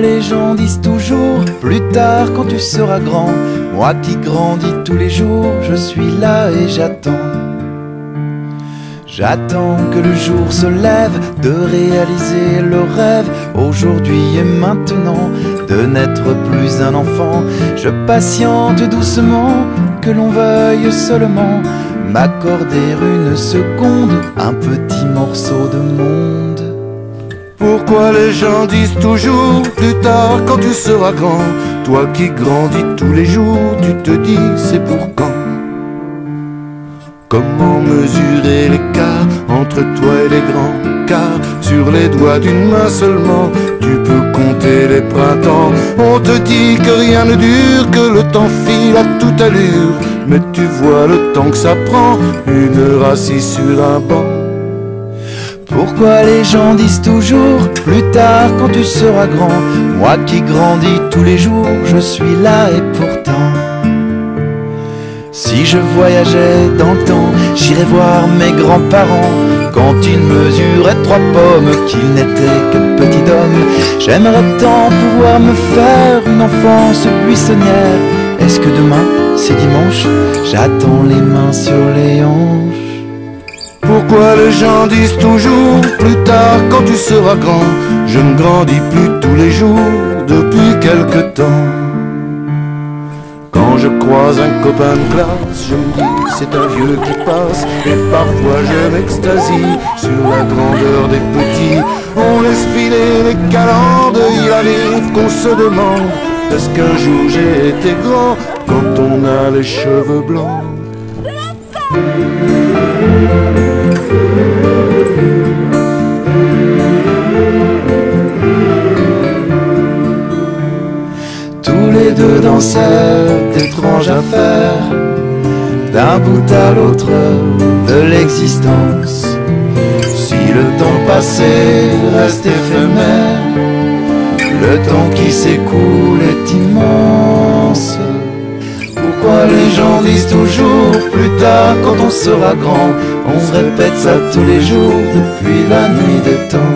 les gens disent toujours plus tard quand tu seras grand? Moi qui grandis tous les jours, je suis là et j'attends. J'attends que le jour se lève, de réaliser le rêve, aujourd'hui et maintenant, de n'être plus un enfant. Je patiente doucement, que l'on veuille seulement m'accorder une seconde, un petit morceau de monde. Pourquoi les gens disent toujours plus tard quand tu seras grand? Toi qui grandis tous les jours, tu te dis c'est pour quand? Comment mesurer l'écart entre toi et les grands? Car sur les doigts d'une main seulement, tu peux compter les printemps. On te dit que rien ne dure, que le temps file à toute allure, mais tu vois le temps que ça prend, une heure assis sur un banc. Pourquoi les gens disent toujours plus tard quand tu seras grand? Moi qui grandis tous les jours, je suis là et pourtant. Si je voyageais dans le temps, j'irais voir mes grands-parents quand ils mesuraient 3 pommes, qu'ils n'étaient que petits hommes. J'aimerais tant pouvoir me faire une enfance buissonnière. Est-ce que demain, c'est dimanche? J'attends les mains sur les hanches. Pourquoi les gens disent toujours plus tard quand tu seras grand? Je ne grandis plus tous les jours depuis quelque temps. Quand je croise un copain de classe, je me dis c'est un vieux qui passe, et parfois je m'extasie sur la grandeur des petits. On laisse filer les calendes, il arrive qu'on se demande est-ce qu'un jour j'ai été grand quand on a les cheveux blancs. Tous les deux dansaient d'étranges affaires, d'un bout à l'autre de l'existence. Si le temps passé reste éphémère, le temps qui s'écoule est immense. Pourquoi les gens disent toujours plus tard quand on sera grand? On se répète ça tous les jours depuis la nuit des temps.